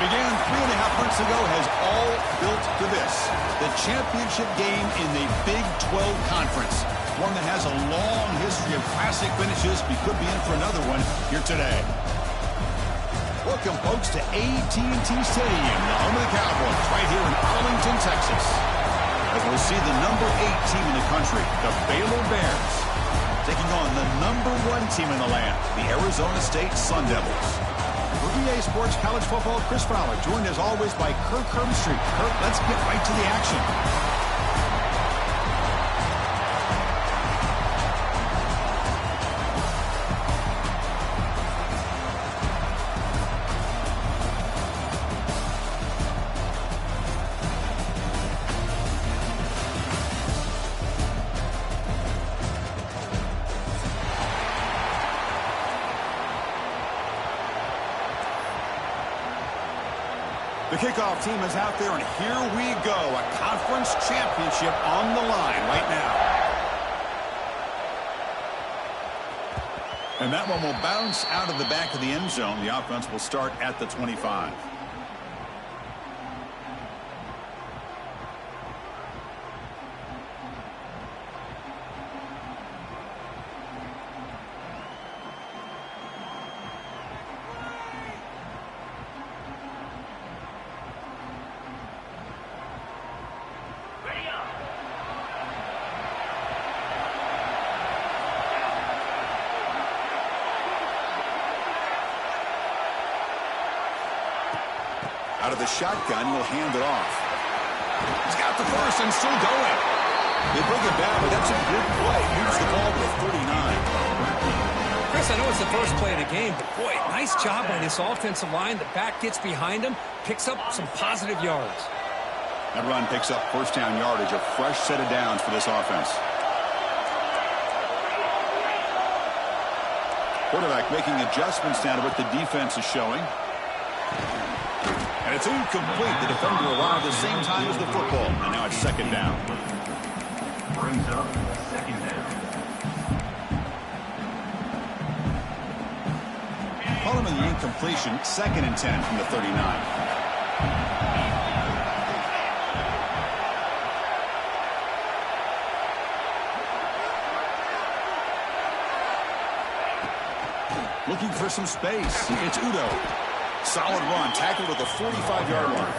Began 3.5 months ago has all built to this. The championship game in the Big 12 Conference. One that has a long history of classic finishes. We could be in for another one here today. Welcome, folks, to AT&T Stadium, the home of the Cowboys, right here in Arlington, Texas. As we'll see the number 8 team in the country, the Baylor Bears, taking on the number 1 team in the land, the Arizona State Sun Devils. For EA Sports College Football, Chris Fowler, joined as always by Kirk Herbstreit. Kirk, let's get right to the action. The kickoff team is out there, and here we go. A conference championship on the line right now. And that one will bounce out of the back of the end zone. The offense will start at the 25. Out of the shotgun, he'll hand it off. He's got the first and still going. They bring it down, but that's a good play. Moves the ball to the 39. Chris, I know it's the first play of the game, but boy, nice job by this offensive line. The back gets behind him, picks up some positive yards. That run picks up first down yardage, a fresh set of downs for this offense. Quarterback making adjustments now to what the defense is showing. And it's incomplete. The defender arrived at the same time as the football. And now it's second down. Brings up second down. Following the incompletion, 2nd and 10 from the 39. Looking for some space. It's Udo. Solid run, tackled at the 45-yard line.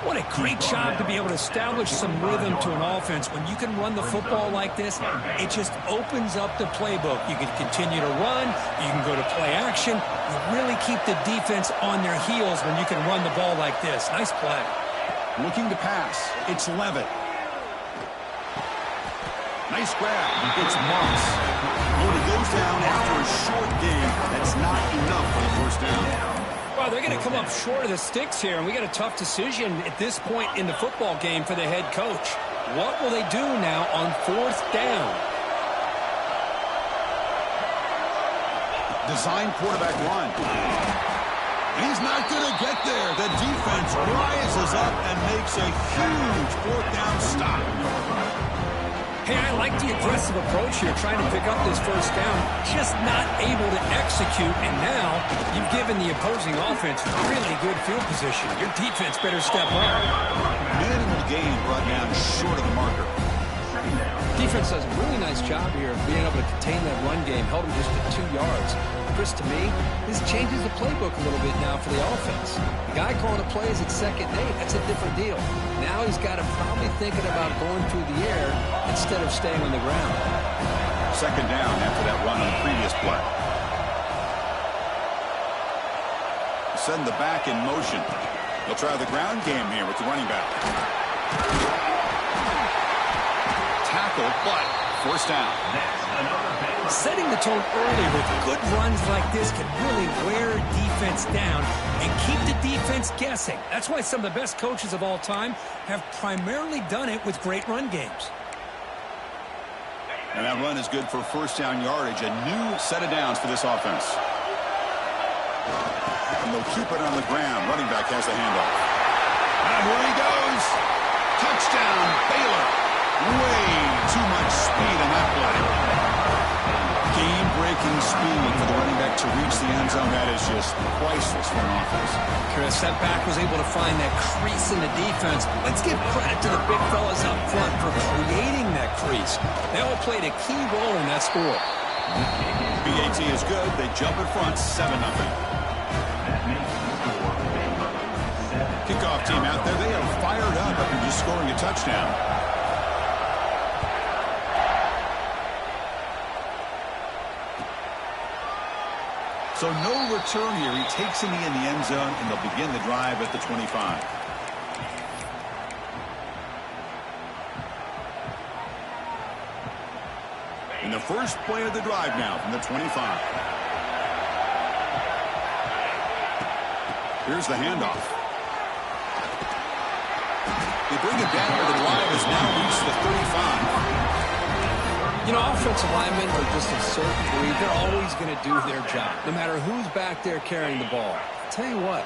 What a great job to be able to establish some rhythm to an offense. When you can run the football like this, it just opens up the playbook. You can continue to run. You can go to play action. You really keep the defense on their heels when you can run the ball like this. Nice play. Looking to pass. It's Levitt. Nice grab. It's Moss. When it goes down after a short game, that's not enough for the first down. Well, they're going to come up short of the sticks here, and we got a tough decision at this point in the football game for the head coach. What will they do now on 4th down? Design quarterback run. He's not going to get there. The defense rises up and makes a huge 4th down stop. Hey, I like the aggressive approach here, trying to pick up this first down, just not able to execute, and now you've given given the opposing offense really good field position. Your defense better step up. Minimal gain brought down short of the marker. Defense does a really nice job here of being able to contain that run game, held him just at 2 yards. Chris, to me, this changes the playbook a little bit now for the offense. The guy calling the plays at 2nd and 8, that's a different deal. Now he's got to probably thinking about going through the air instead of staying on the ground. 2nd down after that run on the previous play. Send the back in motion. They'll try the ground game here with the running back. Tackle, but forced down. Setting the tone early with good runs like this can really wear a defense down and keep the defense guessing. That's why some of the best coaches of all time have primarily done it with great run games. And that run is good for 1st down yardage. A new set of downs for this offense. And they'll keep it on the ground. Running back has the handoff. And here he goes. Touchdown, Baylor. Way too much speed on that play. Game-breaking speed for the running back to reach the end zone. That is just priceless for an offense. Chris, that back was able to find that crease in the defense. Let's give credit to the big fellas up front for creating that crease. They all played a key role in that score. BAT is good. They jump in front, 7-0. Kickoff team out there. They are fired up after just scoring a touchdown. So no return here. He takes him in the end zone, and they'll begin the drive at the 25. In the first play of the drive now from the 25. Here's the handoff. They bring it down where the drive has now reached the 35. You know, offensive linemen are just a certain breed. They're always going to do their job, no matter who's back there carrying the ball. I'll tell you what,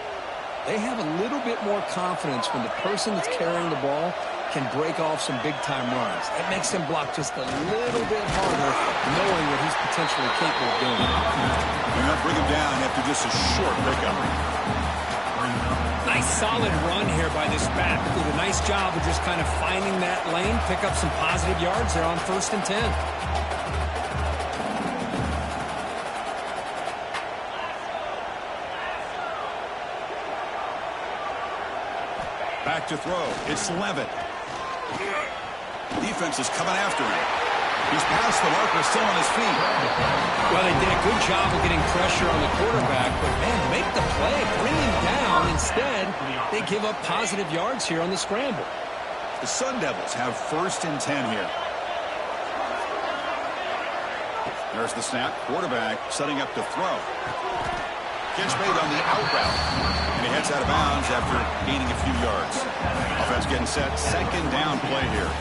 they have a little bit more confidence when the person that's carrying the ball can break off some big-time runs. It makes them block just a little bit harder, knowing what he's potentially capable of doing. They're going to bring him down after just a short pickup. Nice solid run here by this back. Did a nice job of just kind of finding that lane, pick up some positive yards there on 1st and 10. Back to throw. It's Levitt. Defense is coming after him. He's past the marker, still on his feet. Well, they did a good job of getting pressure on the quarterback, but, man, make the play, bring him down. Instead, they give up positive yards here on the scramble. The Sun Devils have 1st and 10 here. There's the snap. Quarterback setting up to throw. Catch made on the out route. And he heads out of bounds after gaining a few yards. Offense getting set. 2nd down play here.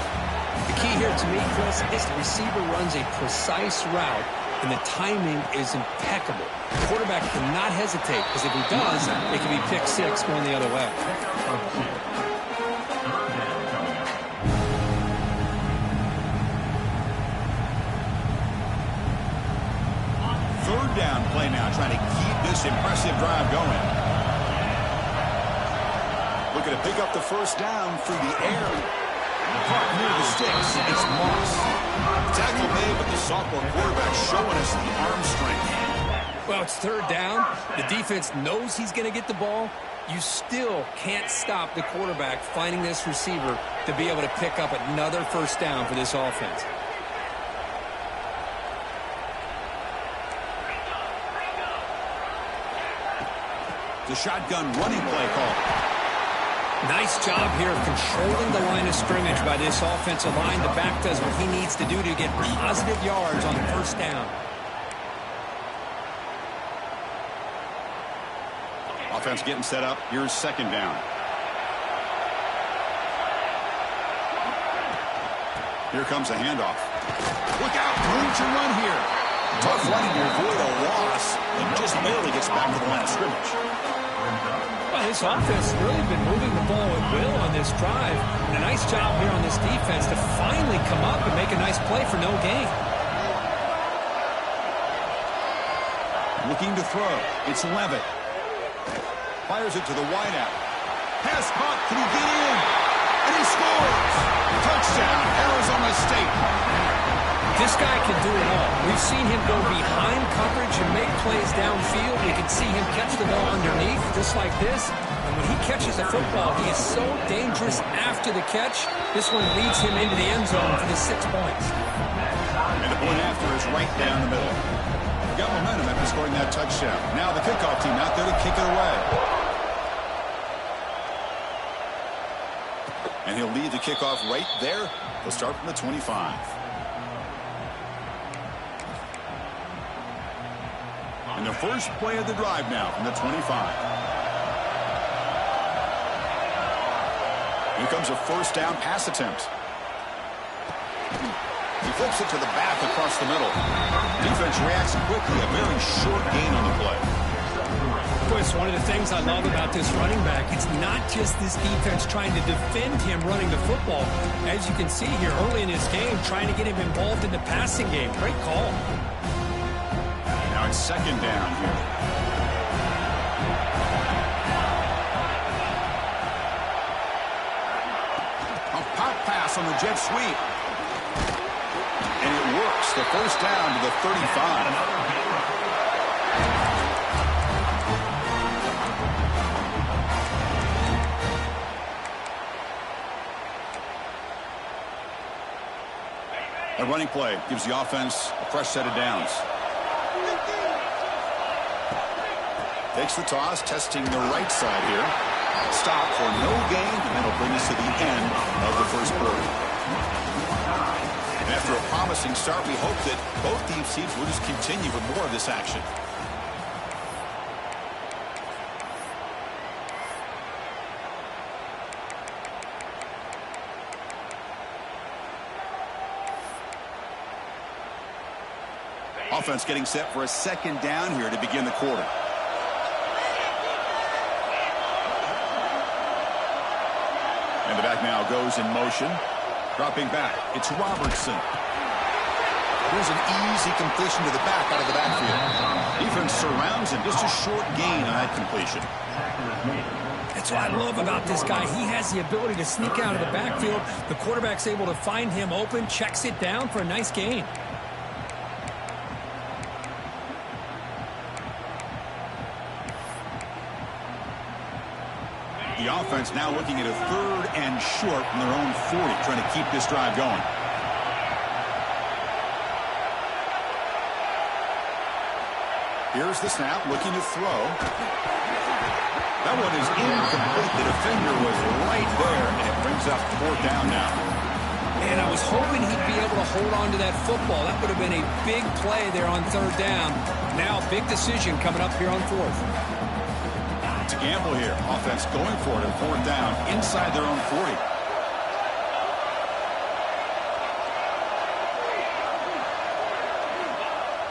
The key here to me, Chris, is the receiver runs a precise route, and the timing is impeccable. The quarterback cannot hesitate, because if he does, it can be pick 6 going the other way. 3rd down play now, trying to keep this impressive drive going. Looking to pick up the 1st down through the air. Park near the sticks. It's Moss. Tackle made, but the sophomore quarterback showing us the arm strength. Well, it's 3rd down. The defense knows he's going to get the ball. You still can't stop the quarterback finding this receiver to be able to pick up another 1st down for this offense. The shotgun running play call. Nice job here of controlling the line of scrimmage by this offensive line. The back does what he needs to do to get positive yards on 1st down. Offense getting set up. Here's 2nd down. Here comes a handoff. Look out. Room to run here. Tough running to avoid a loss. And just barely gets back to the line of scrimmage. Well, this offense has really been moving the ball at will on this drive. And a nice job here on this defense to finally come up and make a nice play for no gain. Looking to throw. It's Levitt. Fires it to the wideout. Pass caught. Can he get in? And he scores! Touchdown, Arizona State. This guy can do it all. We've seen him go behind coverage and make plays downfield. We can see him catch the ball underneath, just like this. And when he catches the football, he is so dangerous after the catch. This one leads him into the end zone for the 6 points. And the point after is right down the middle. Got momentum after scoring that touchdown. Now the kickoff team out there to kick it away. And he'll lead the kickoff right there. He'll start from the 25. And the first play of the drive now from the 25. Here comes a first down pass attempt. He flips it to the back across the middle. Defense reacts quickly. A very short gain on the play. Boy, it's one of the things I love about this running back. It's not just this defense trying to defend him running the football. As you can see here early in his game, trying to get him involved in the passing game. Great call. Now it's second down here. A pop pass on the jet sweep. And it works. The first down to the 35. A running play gives the offense a fresh set of downs. Takes the toss, testing the right side here. Stop for no gain, and that'll bring us to the end of the first quarter. And after a promising start, we hope that both these teams will just continue with more of this action. Offense getting set for a second down here to begin the quarter. And the back now goes in motion. Dropping back. It's Robertson. Here's an easy completion to the back out of the backfield. Defense surrounds him. Just a short gain on that completion. That's what I love about this guy. He has the ability to sneak out of the backfield. The quarterback's able to find him open, checks it down for a nice gain. The offense now looking at a third and short from their own 40, trying to keep this drive going. Here's the snap, looking to throw. That one is incomplete. The defender was right there, and it brings up fourth down now. And I was hoping he'd be able to hold on to that football. That would have been a big play there on third down. Now, big decision coming up here on fourth. It's a gamble here. Offense going for it on fourth down inside their own 40.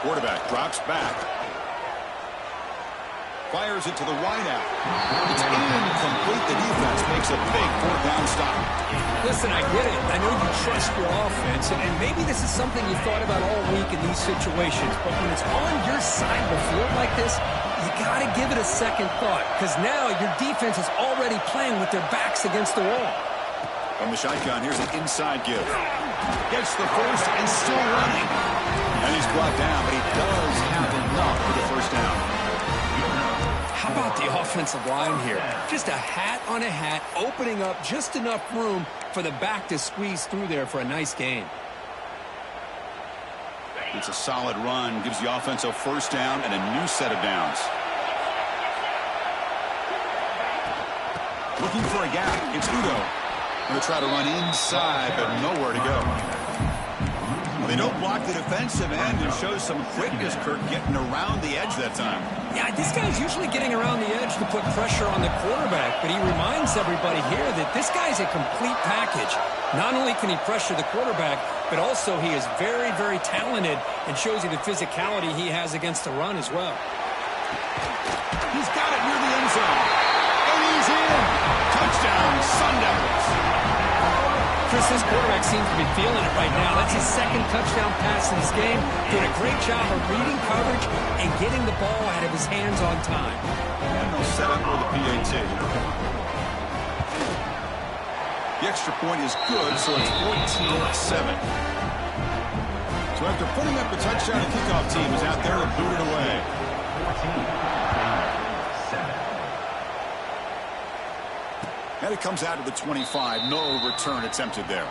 Quarterback drops back. Fires it to the wideout. It's incomplete. The defense makes a big fourth down stop. Listen, I get it. I know you trust your offense, and maybe this is something you thought about all week in these situations, but when it's on your side of the field like this, you got to give it a second thought, because now your defense is already playing with their backs against the wall. From the shotgun, here's an inside give. Gets the first and still running. And he's brought down, but he does have enough for the first down. How about the offensive line here? Just a hat on a hat, opening up just enough room for the back to squeeze through there for a nice gain. It's a solid run, gives the offense a first down and a new set of downs. Looking for a gap, it's Udo. Going to try to run inside, but nowhere to go. Well, they don't block the defensive end and show some quickness, Kirk, getting around the edge that time. Yeah, this guy's usually getting around the edge to put pressure on the quarterback, but he reminds everybody here that this guy's a complete package. Not only can he pressure the quarterback, but also he is very, very talented and shows you the physicality he has against the run as well. He's got it near the end zone. And he's in. Touchdown, Sun Devils. Chris, this quarterback seems to be feeling it right now. That's his second touchdown pass in this game. Doing a great job of reading coverage and getting the ball out of his hands on time. And they'll set up play, too. The extra point is good, so it's 14-7. So after putting up a touchdown, the kickoff team is out there to boot it away. 14-7. And it comes out to the 25. No return attempted there.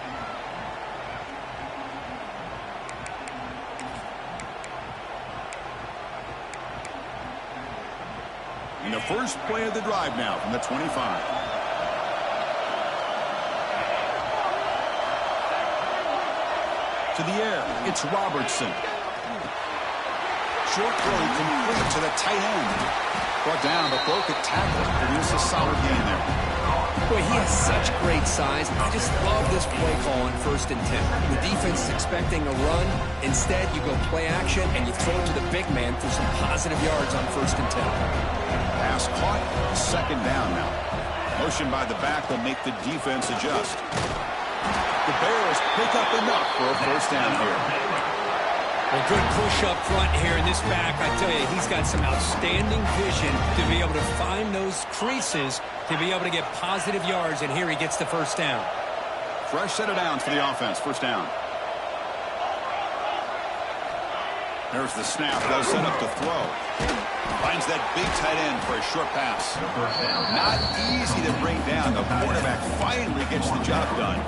And the first play of the drive now from the 25. To the air, it's Robertson. Short throw complete to the tight end. Brought down, but broke a tackle. Produced a solid gain there. Boy, he has such great size. I just love this play call on 1st and 10. The defense is expecting a run. Instead, you go play action, and you throw it to the big man for some positive yards on 1st and 10. Pass caught. 2nd down now. Motion by the back will make the defense adjust. The Bears pick up enough for a 1st down here. A good push up front here in this back. I tell you, he's got some outstanding vision to be able to find those creases to be able to get positive yards, and here he gets the 1st down. Fresh set of downs for the offense. 1st down. There's the snap. They'll set up to throw. Finds that big tight end for a short pass. Not easy to bring down. The quarterback finally gets the job done.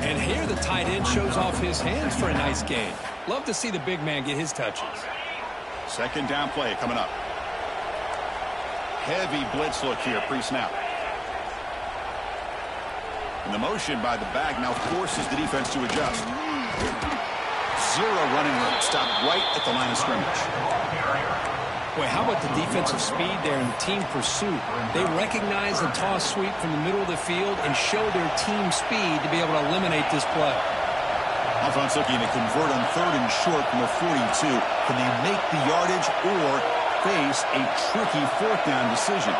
And here the tight end shows off his hands for a nice gain. Love to see the big man get his touches. 2nd down play coming up. Heavy blitz look here pre-snap. And the motion by the back now forces the defense to adjust. Zero running room. Stopped right at the line of scrimmage. Boy, how about the defensive speed there in the team pursuit? They recognize the toss sweep from the middle of the field and show their team speed to be able to eliminate this play. Offense looking to convert on 3rd and short from the 42. Can they make the yardage or face a tricky 4th down decision?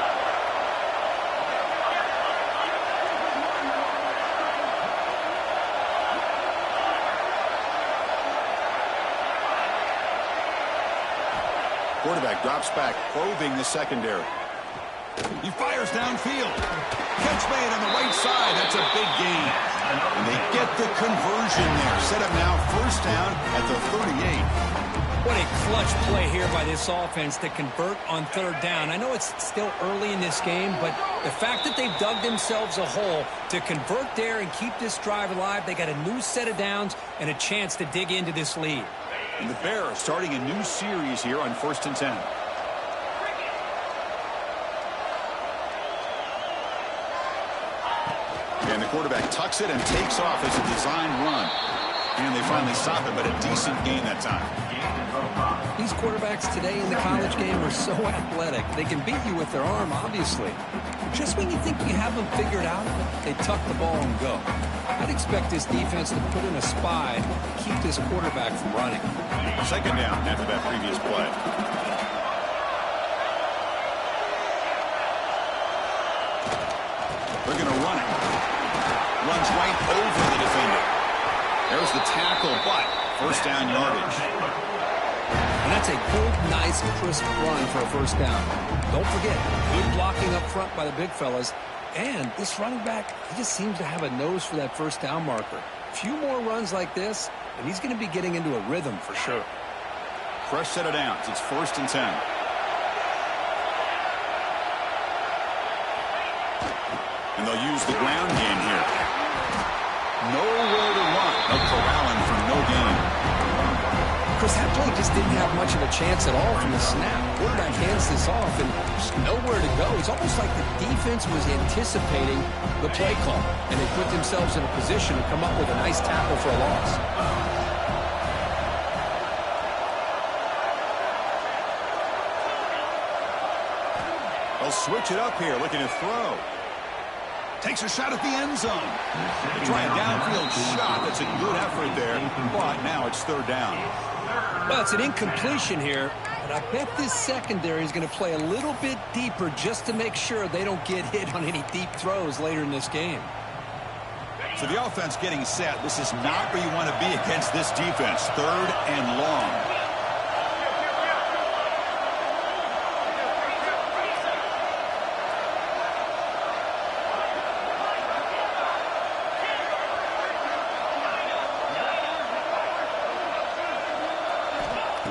Quarterback drops back, probing the secondary. He fires downfield. Catch made on the right side. That's a big gain. And they get the conversion there. Set up now 1st down at the 38. What a clutch play here by this offense to convert on 3rd down. I know it's still early in this game, but the fact that they've dug themselves a hole to convert there and keep this drive alive, they got a new set of downs and a chance to dig into this lead. And the Bears starting a new series here on 1st and 10. And the quarterback tucks it and takes off as a design run. And they finally stop it, but a decent gain that time. These quarterbacks today in the college game are so athletic. They can beat you with their arm, obviously. Just when you think you have them figured out, they tuck the ball and go. I'd expect this defense to put in a spy to keep this quarterback from running. 2nd down after that previous play. They're going to run it. Runs right over the defender. There's the tackle, but 1st down yardage. And that's a good, nice, crisp run for a 1st down. Don't forget, good blocking up front by the big fellas. And this running back, he just seems to have a nose for that 1st down marker. A few more runs like this, and he's going to be getting into a rhythm for sure. Fresh set of downs. It's 1st and 10. And they'll use the ground game here. Nowhere to run. No corralling for no gain. Chris, that play just didn't have much of a chance at all from the snap. Quarterback hands this off, and there's nowhere to go. It's almost like the defense was anticipating the play call, and they put themselves in a position to come up with a nice tackle for a loss. They'll switch it up here, looking to throw. Takes a shot at the end zone. They try a downfield shot. That's a good effort there, but now it's 3rd down. Well, it's an incompletion here, but I bet this secondary is going to play a little bit deeper just to make sure they don't get hit on any deep throws later in this game. So the offense getting set. This is not where you want to be against this defense. 3rd and long.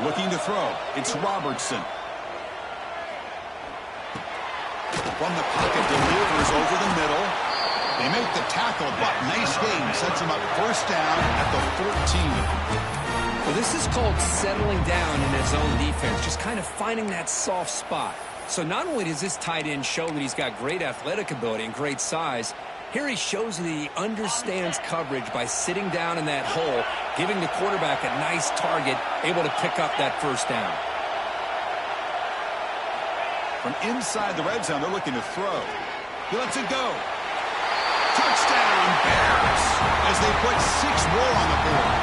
Looking to throw. It's Robertson. From the pocket, delivers over the middle. They make the tackle, but nice game. Sets him up first down at the 14. Well, this is called settling down in his own defense, just kind of finding that soft spot. So not only does this tight end show that he's got great athletic ability and great size, here he shows that he understands coverage by sitting down in that hole, giving the quarterback a nice target, able to pick up that first down. From inside the red zone, they're looking to throw. He lets it go. Touchdown, Bears, as they put 6 more on the board.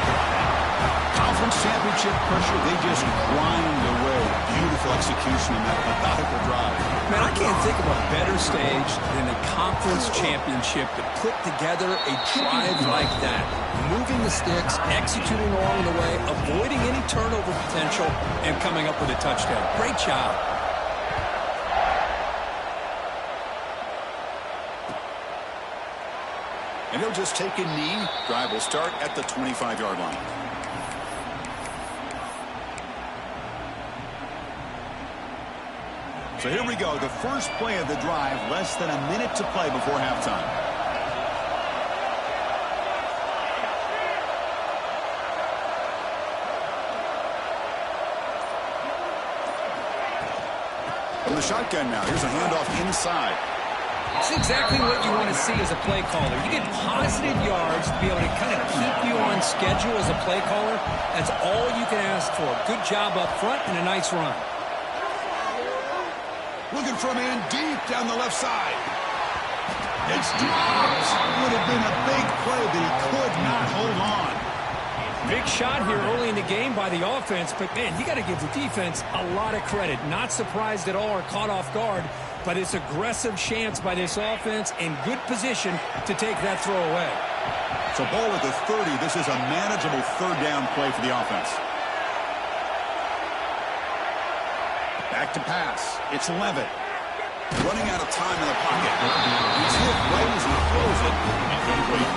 Conference championship pressure, they just grind away. Beautiful execution in that methodical drive. Man, I can't think of a better stage than a conference championship to put together a drive like that. Moving the sticks, executing along the way, avoiding any turnover potential, and coming up with a touchdown. Great job. And he'll just take a knee. Drive will start at the 25-yard line. So here we go. The first play of the drive. Less than a minute to play before halftime. From the shotgun now. Here's a handoff inside. It's exactly what you want to see as a play caller. You get positive yards to be able to kind of keep you on schedule as a play caller. That's all you can ask for. Good job up front and a nice run. Looking for a man deep down the left side. It's dropped. Would have been a big play, but he could not hold on. Big shot here early in the game by the offense, but, man, you got to give the defense a lot of credit. Not surprised at all or caught off guard, but it's aggressive chance by this offense in good position to take that throw away. So ball at the 30. This is a manageable third down play for the offense. Back to pass. It's Levitt. Running out of time in the pocket. He's hit right as he throws it. Incomplete.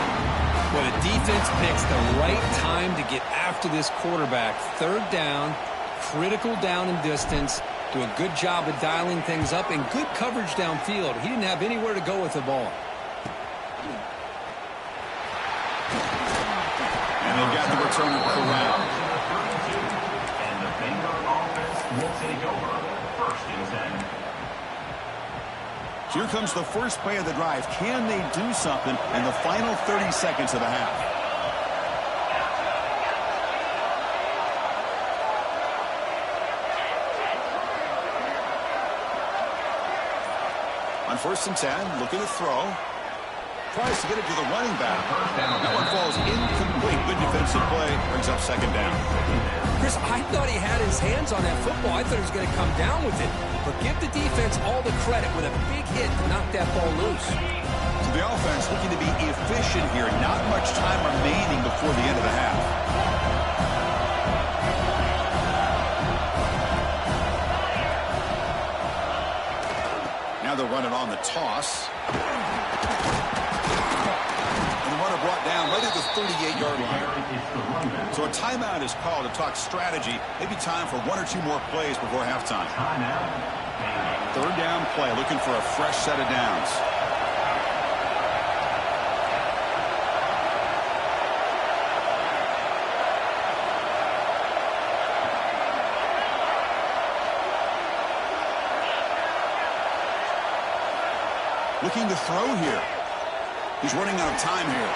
Well, the defense picks the right time to get after this quarterback. Third down, critical down and distance. Do a good job of dialing things up and good coverage downfield. He didn't have anywhere to go with the ball. And they've got the returner corralled. And the Baylor offense will take over. First and 10. Here comes the first play of the drive. Can they do something in the final 30 seconds of the half? On first and 10, looking to throw. Tries to get it to the running back. That one falls incomplete. Good defensive play. Brings up second down. Chris, I thought he had his hands on that football. I thought he was going to come down with it. But give the defense all the credit with a big hit to knock that ball loose. So the offense looking to be efficient here. Not much time remaining before the end of the half. Now they're running on the toss. Brought down right at the 38-yard line. So a timeout is called to talk strategy. Maybe time for 1 or 2 more plays before halftime. Third down play, looking for a fresh set of downs. Looking to throw here. He's running out of time here.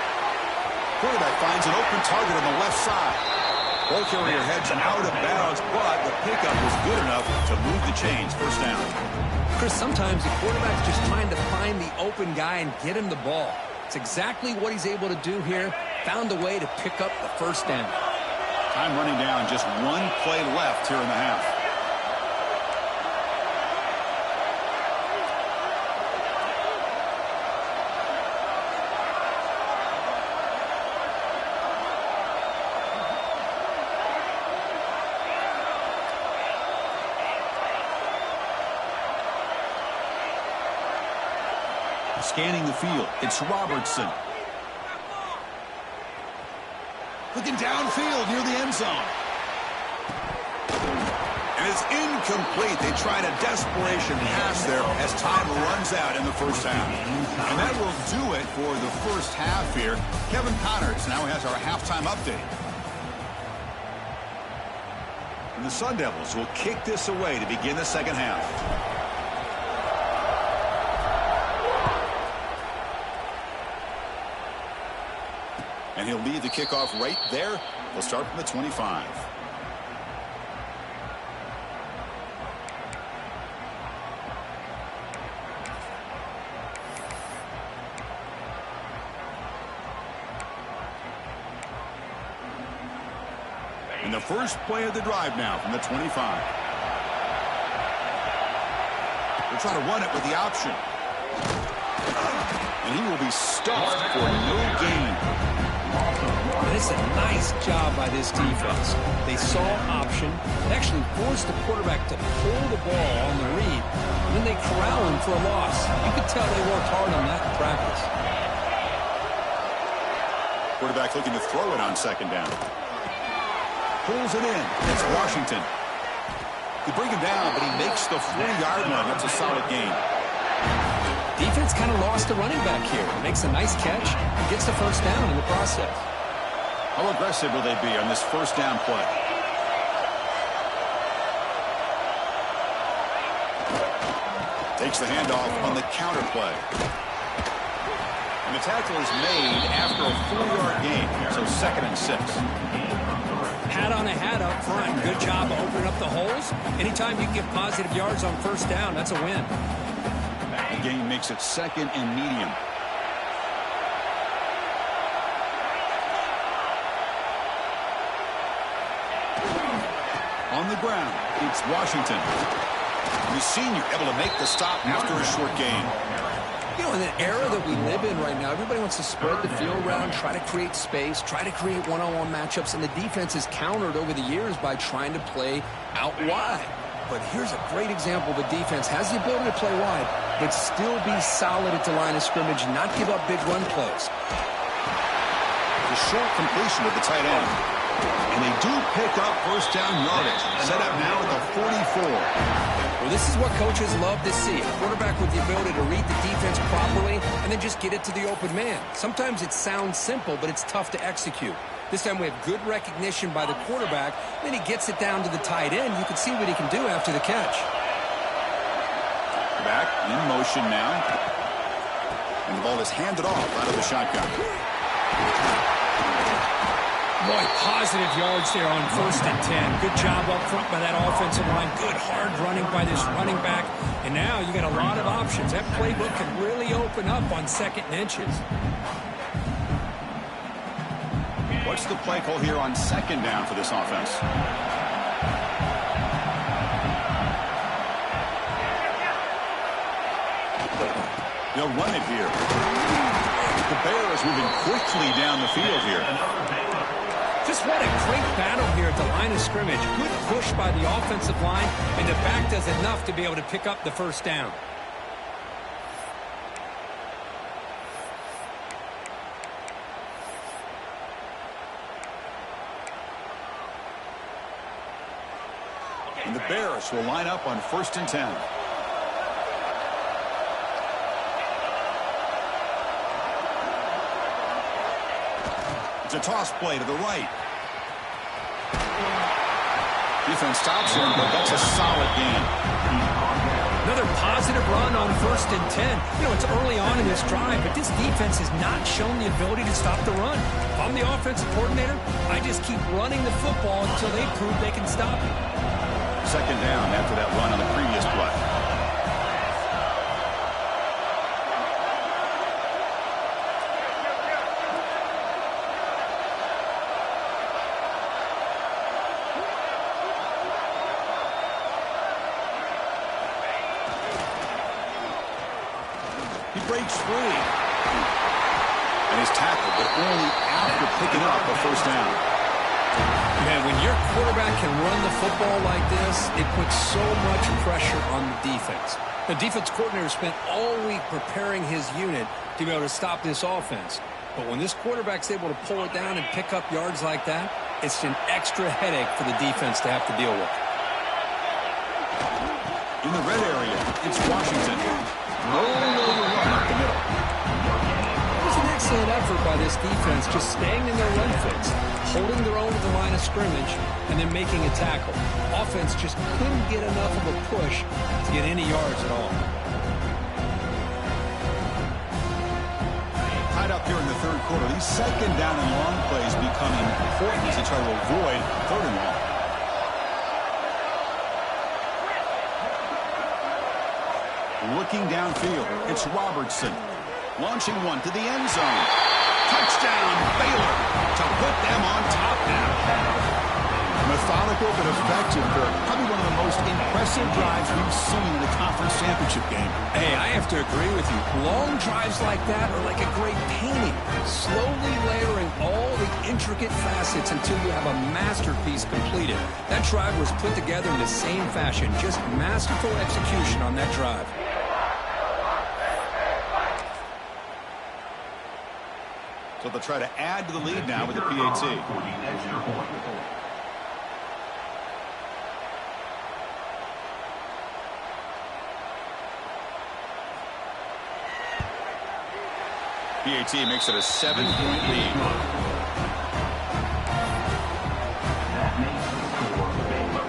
Quarterback finds an open target on the left side. Ball carrier heads out of bounds, but the pickup was good enough to move the chains. First down. Chris, sometimes the quarterback's just trying to find the open guy and get him the ball. It's exactly what he's able to do here. Found a way to pick up the first down. Time running down. Just 1 play left here in the half. Scanning the field, it's Robertson. Looking downfield near the end zone. It's incomplete. They tried a desperation pass there as time runs out in the first half. And that will do it for the first half here. Kevin Connors now has our halftime update. And the Sun Devils will kick this away to begin the second half. And he'll lead the kickoff right there. They'll start from the 25. And the first play of the drive now from the 25. They'll try to run it with the option. And he will be stuffed for no gain. It's a nice job by this defense. They saw option, actually forced the quarterback to pull the ball on the read, and then they corral him for a loss. You could tell they worked hard on that in practice. Quarterback looking to throw it on second down. Pulls it in. It's Washington. They bring him down, but he makes the 40-yard line. That's a solid gain. Defense kind of lost the running back here. Makes a nice catch and gets the first down in the process. How aggressive will they be on this first down play? Takes the handoff on the counter play. And the tackle is made after a 4-yard gain, so 2nd and 6. Hat on a hat up front. Good job of opening up the holes. Anytime you can get positive yards on first down, that's a win. The gain makes it 2nd and medium. On the ground, it's Washington. The senior able to make the stop after a short gain. You know, in the era that we live in right now, everybody wants to spread the field around, try to create space, try to create one-on-one matchups, and the defense has countered over the years by trying to play out wide. But here's a great example. The defense has the ability to play wide, but still be solid at the line of scrimmage and not give up big run plays. The short completion of the tight end. And they do pick up first down yardage. Set up now at the 44. Well, this is what coaches love to see. A quarterback with the ability to read the defense properly and then just get it to the open man. Sometimes it sounds simple, but it's tough to execute. This time we have good recognition by the quarterback. Then he gets it down to the tight end. You can see what he can do after the catch. Back in motion now. And the ball is handed off out of the shotgun. Boy, positive yards there on 1st and 10. Good job up front by that offensive line. Good hard running by this running back. And now you got a lot of options. That playbook can really open up on 2nd and inches. What's the play call here on 2nd down for this offense? They'll run it here. The Bears moving quickly down the field here. Just what a great battle here at the line of scrimmage. Good push by the offensive line, and the back does enough to be able to pick up the first down. And the Bears will line up on 1st and 10. It's a toss play to the right. Defense stops him, but that's a solid gain. Another positive run on 1st and 10. You know, it's early on in this drive, but this defense has not shown the ability to stop the run. If I'm the offensive coordinator, I just keep running the football until they prove they can stop it. 2nd down after that run on the previous play. He breaks free. And he's tackled, but only after picking up a first down. Man, when your quarterback can run the football like this, it puts so much pressure on the defense. The defense coordinator spent all week preparing his unit to be able to stop this offense. But when this quarterback's able to pull it down and pick up yards like that, it's an extra headache for the defense to have to deal with. In the red area, it's Washington. No way to run up the middle. It was an excellent effort by this defense, just staying in their run fits, holding their own at the line of scrimmage, and then making a tackle. Offense just couldn't get enough of a push to get any yards at all. Tied up here in the third quarter. These second down and long plays become important as they try to avoid third and long. Looking downfield, it's Robertson. Launching one to the end zone. Touchdown, Baylor, to put them on top now. Methodical but effective, Kirk. Probably one of the most impressive drives we've seen in the conference championship game. Hey, I have to agree with you. Long drives like that are like a great painting. Slowly layering all the intricate facets until you have a masterpiece completed. That drive was put together in the same fashion. Just masterful execution on that drive. So they'll try to add to the lead now with the PAT. PAT makes it a 7-point lead. That makes the score Baylor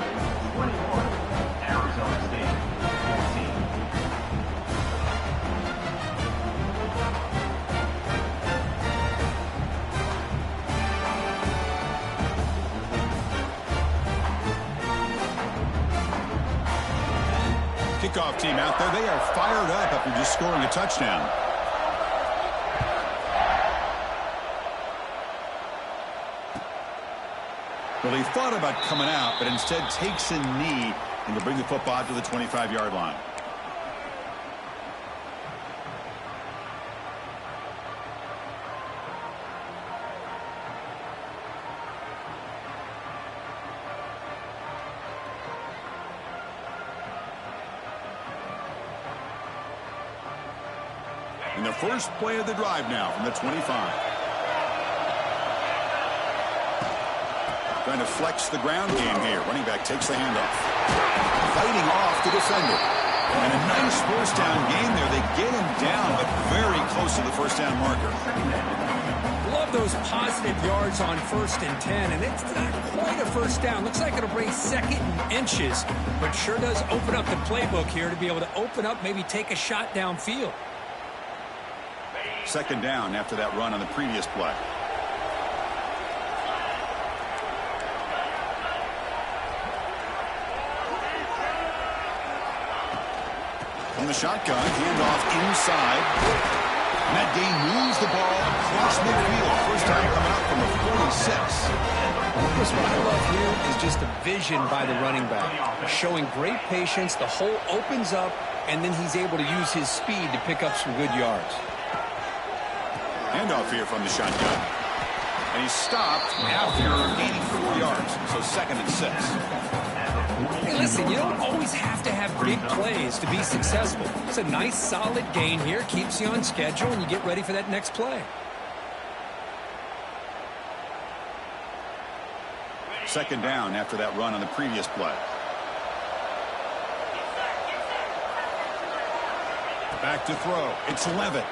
21, Arizona State 14. Kickoff team out there. They are fired up after just scoring a touchdown. Well, he thought about coming out, but instead takes a knee and will bring the football to the 25-yard line. And the first play of the drive now from the 25. Trying to flex the ground game here. Running back takes the handoff. Fighting off the defender. And a nice first down game there. They get him down, but very close to the first down marker. Love those positive yards on 1st and 10, and it's not quite a first down. Looks like it'll bring second and inches, but sure does open up the playbook here to be able to open up, maybe take a shot downfield. Second down after that run on the previous play. From the shotgun, handoff inside. And that gain moves the ball across midfield. First time coming out from the 46. What I love here is just the vision by the running back. Showing great patience, the hole opens up, and then he's able to use his speed to pick up some good yards. Handoff here from the shotgun. And he's stopped after gaining 4 yards. So 2nd and 6. Hey, listen, you don't always have to have big plays to be successful. It's a nice, solid gain here. Keeps you on schedule, and you get ready for that next play. Second down after that run on the previous play. Back to throw. It's Levitt.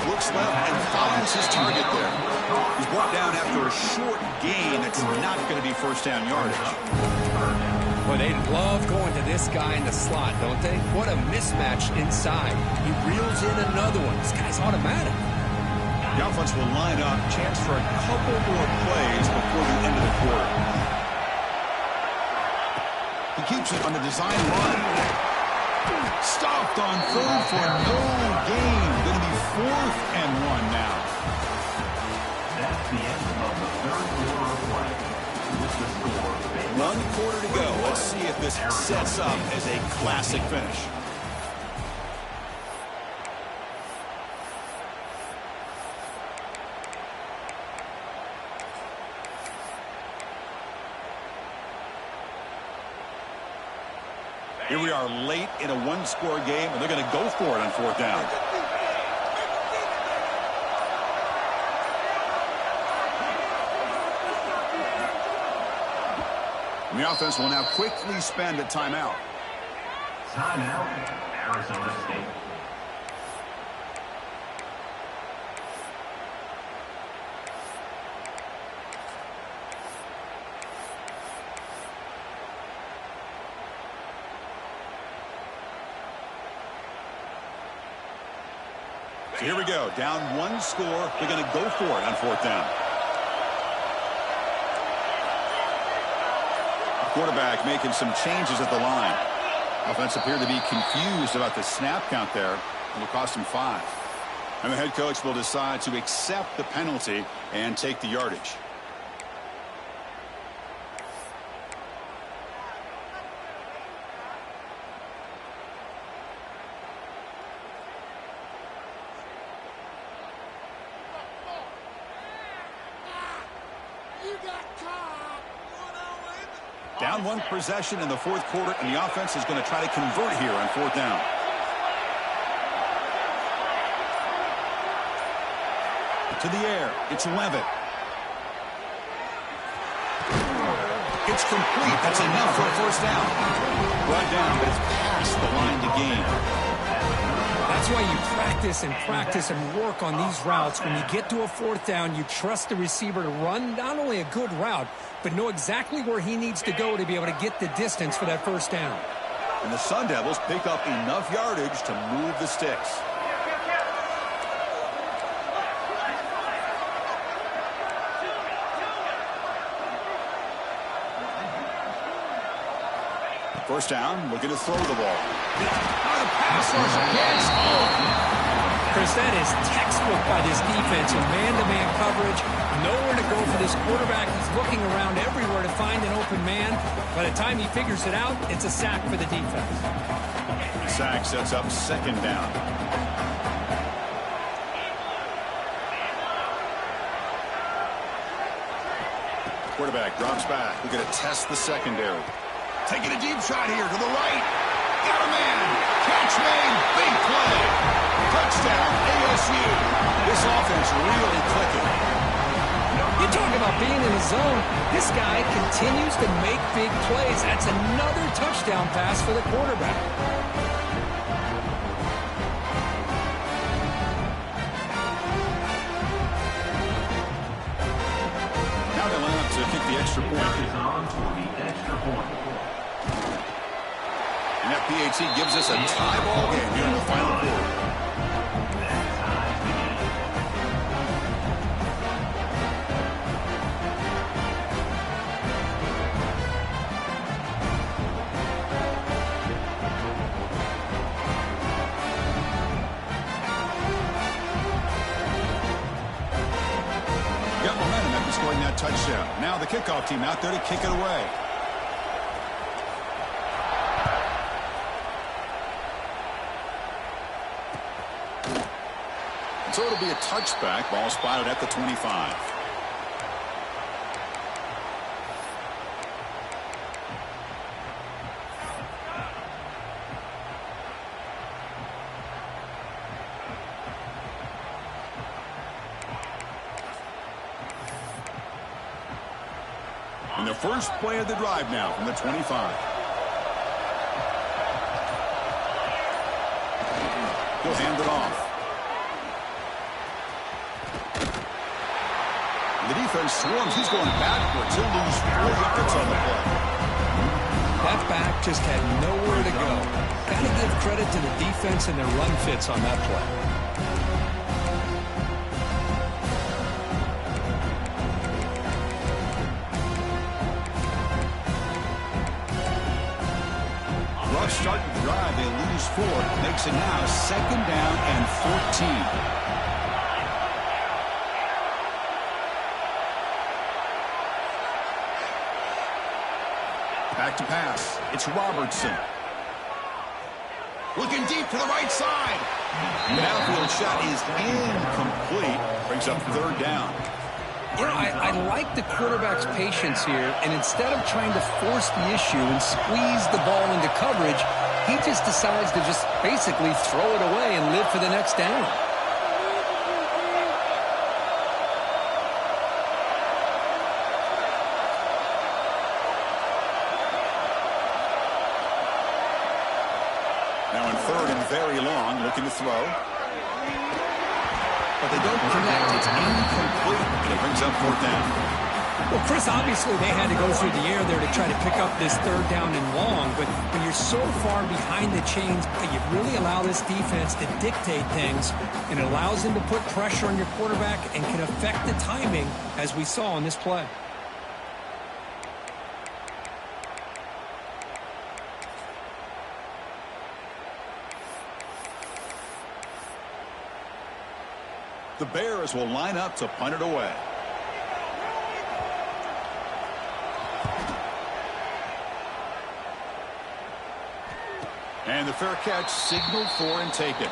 Looks left and finds his target there. He's brought down after a short gain. That's not going to be first down yardage. Well, they love going to this guy in the slot, don't they? What a mismatch inside. He reels in another one. This guy's automatic. The offense will line up. Chance for a couple more plays before the end of the quarter. He keeps it on the design run. Stopped on third for no gain. Going to be 4th and 1 now. That's the end of the third quarter of play. With the score, Baylor 1 quarter to go. Let's see if this sets up as a classic finish. Here we are late in a one-score game, and they're going to go for it on 4th down. And the offense will now quickly spend a timeout. Timeout, Arizona State. So here we go. Down one score. They're going to go for it on 4th down. Quarterback making some changes at the line. Offense appeared to be confused about the snap count there. It will cost him 5. And the head coach will decide to accept the penalty and take the yardage. Down one possession in the 4th quarter, and the offense is going to try to convert here on 4th down. To the air. It's Levitt. It's complete. That's enough for a 1st down. Brought down, but it's past the line to gain. That's why you practice and work on these routes. When you get to a 4th down, you trust the receiver to run not only a good route, but know exactly where he needs to go to be able to get the distance for that 1st down. And the Sun Devils pick up enough yardage to move the sticks. First down, looking to throw the ball. The pass rush against. Chris, that is textbook by this defense in man-to-man coverage. Nowhere to go for this quarterback. He's looking around everywhere to find an open man. By the time he figures it out, it's a sack for the defense. The sack sets up 2nd down. Quarterback drops back. We're going to test the secondary. Taking a deep shot here to the right. Got a man. Catch made. Big play. Touchdown, ASU. This offense really clicking. You talk about being in the zone. This guy continues to make big plays. That's another touchdown pass for the quarterback. Now they line up to kick the extra point. Is on for the extra point. And that PAT gives us a tie ball game here in the final quarter. Got momentum after scoring that touchdown. Now the kickoff team out there to kick it away. So it'll be a touchback. Ball spotted at the 25. And the first play of the drive now from the 25. He'll hand it off. The defense swarms. He's going backwards. He'll lose 4 yards on the play. That back just had nowhere to go. Got to give credit to the defense and their run fits on that play. Rough start to the drive. They lose 4. Makes it now 2nd down and 14. Back to pass. It's Robertson. Looking deep to the right side. The outfield shot is incomplete. Brings up 3rd down. You know, I like the quarterback's patience here, and instead of trying to force the issue and squeeze the ball into coverage, he just decides to just basically throw it away and live for the next down. very long, looking to throw. But they don't connect. It's incomplete, and it brings up fourth down. Well, Chris, obviously they had to go through the air there to try to pick up this third down and long, but when you're so far behind the chains, you really allow this defense to dictate things, and it allows them to put pressure on your quarterback and can affect the timing, as we saw on this play. The Bears will line up to punt it away. And the fair catch signaled for and taken.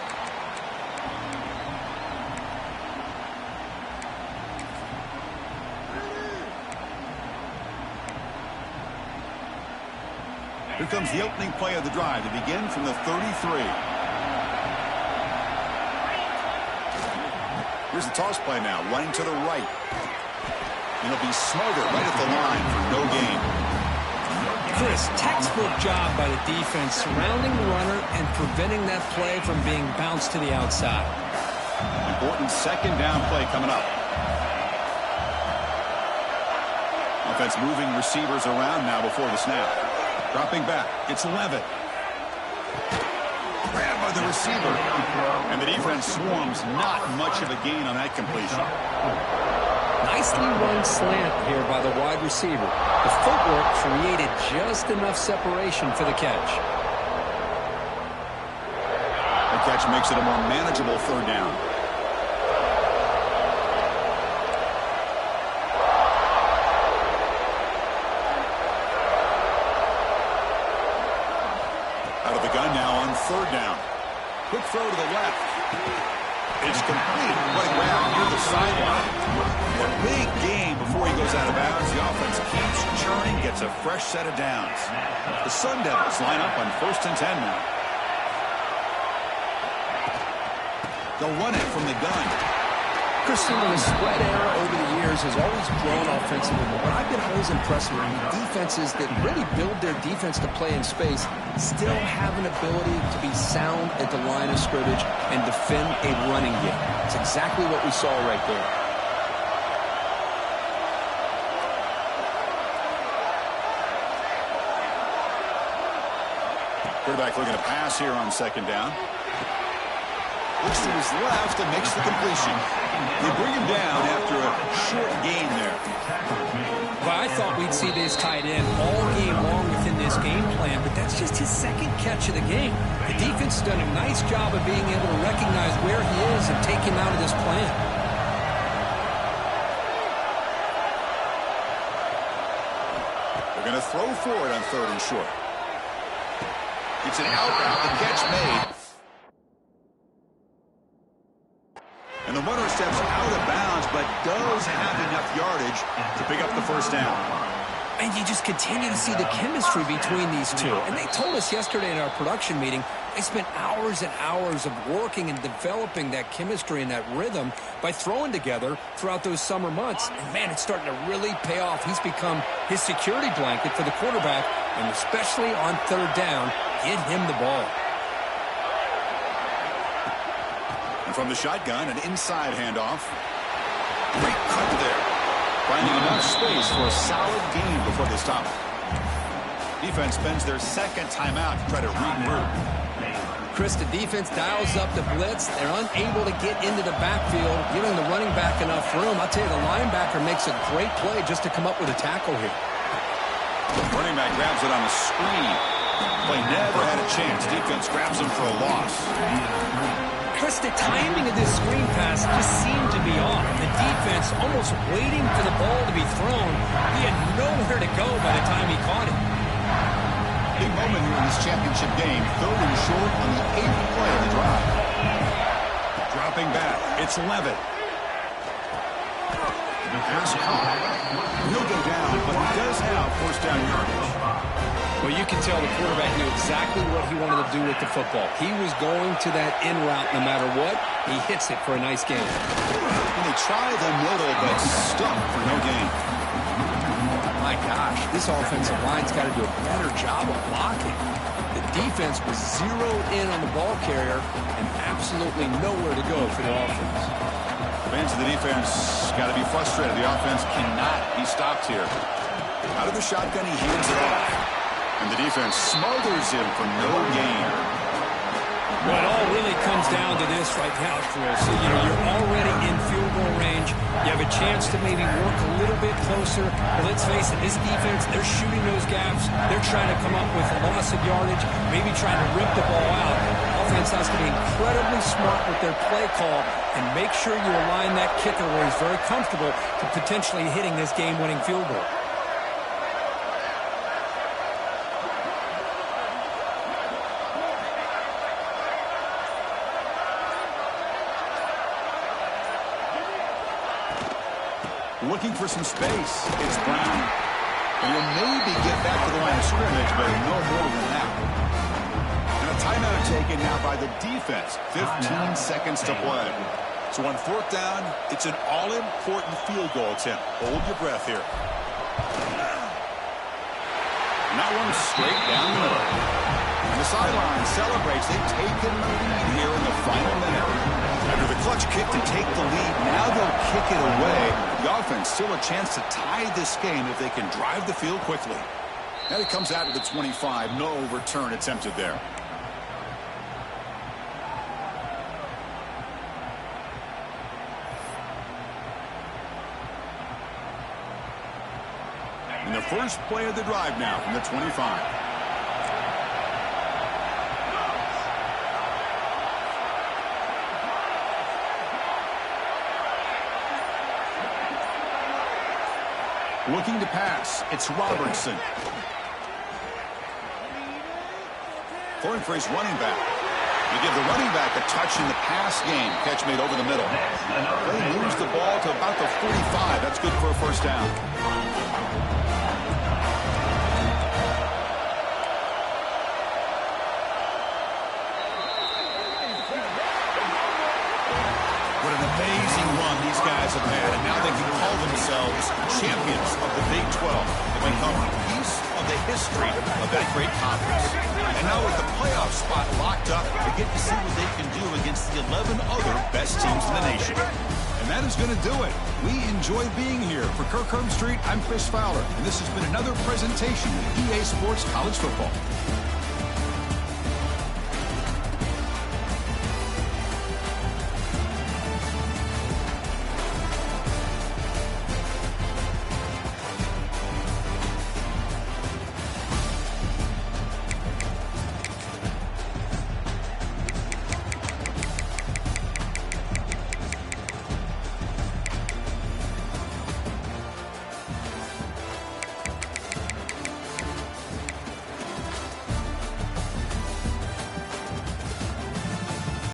Here comes the opening play of the drive to begin from the 33. Here's the toss play now, running to the right. And it'll be smothered right at the line for no gain. Chris, textbook job by the defense surrounding the runner and preventing that play from being bounced to the outside. Important second down play coming up. Offense moving receivers around now before the snap. Dropping back. It's Levitt. Grab by the receiver. And the defense swarms. Not much of a gain on that completion. Nicely run slant here by the wide receiver. The footwork created just enough separation for the catch. The catch makes it a more manageable third down. Out of the gun now on third down. Quick throw to the left. It's complete. What a grab near the sideline. A big gain before he goes out of bounds. The offense keeps churning, gets a fresh set of downs. The Sun Devils line up on 1st and 10 now. They'll run it from the gun. Christian, the spread era over the years has always grown offensively. But what I've been always impressed with defenses that really build their defense to play in space still have an ability to be sound at the line of scrimmage and defend a running game. It's exactly what we saw right there. Quarterback looking to pass here on second down. Looks to his left and makes the completion. They bring him down after a short gain there. Well, I thought we'd see this tight end all game long within this game plan, but that's just his second catch of the game. The defense has done a nice job of being able to recognize where he is and take him out of this plan. They're going to throw for it on third and short. It's an out route. The catch made. And the runner steps out of bounds, but does have enough yardage to pick up the first down. And you just continue to see the chemistry between these two. And they told us yesterday in our production meeting, they spent hours and hours of working and developing that chemistry and that rhythm by throwing together throughout those summer months. And, man, it's starting to really pay off. He's become his security blanket for the quarterback, and especially on third down, get him the ball. From the shotgun, an inside handoff. Great cut there. Finding enough space for a solid gain before they stop. Defense spends their second timeout to try to regroup. Chris, the defense dials up the blitz. They're unable to get into the backfield, giving the running back enough room. I'll tell you, the linebacker makes a great play just to come up with a tackle here. The running back grabs it on a screen. Play never had a chance. Defense grabs him for a loss. Chris, the timing of this screen pass just seemed to be off. The defense almost waiting for the ball to be thrown. He had nowhere to go by the time he caught it. Big moment here in this championship game. Third and short on the 8th play of the drive. Dropping back. It's Levitt. The pass caught. He'll go down, but he does have first down yardage. Well, you can tell the quarterback knew exactly what he wanted to do with the football. He was going to that in route no matter what. He hits it for a nice gain. And they try the middle, but stuck for no gain. My gosh, this offensive line's got to do a better job of blocking. The defense was zeroed in on the ball carrier and absolutely nowhere to go for the offense. Fans of the defense got to be frustrated. The offense cannot be stopped here. Out of the shotgun, he hands it off. And the defense smothers him for no gain. Well, it all really comes down to this right now, Chris. You're already in field goal range. You have a chance to maybe work a little bit closer. But let's face it, this defense, they're shooting those gaps. They're trying to come up with a loss of yardage, maybe trying to rip the ball out. Offense has to be incredibly smart with their play call and make sure you align that kicker where he's very comfortable to potentially hitting this game-winning field goal. Looking for some space. It's Brown. And he'll maybe get back to the line of scrimmage, but no more than that. And a timeout taken now by the defense. 15 seconds to play. So on fourth down, it's an all-important field goal attempt. Hold your breath here. And that one's straight down the middle. And the sideline celebrates. They've taken the lead here in the final minute. After the clutch kick to take the lead, now they'll kick it away. The offense still a chance to tie this game if they can drive the field quickly. And it comes out to the 25. No return attempted there. And the first play of the drive now from the 25. Looking to pass. It's Robertson. Throwing for his running back. They give the running back a touch in the pass game. Catch made over the middle. They moves the ball to about the 45. That's good for a first down. What an amazing run these guys have had, and now they can call themselves champions of the Big 12 and become a piece of the history of that great conference. And now with the playoff spot locked up, they get to see what they can do against the 11 other best teams in the nation. And that is going to do it. We enjoy being here. For Kirk Herbstreit, I'm Chris Fowler, and this has been another presentation of EA Sports College Football.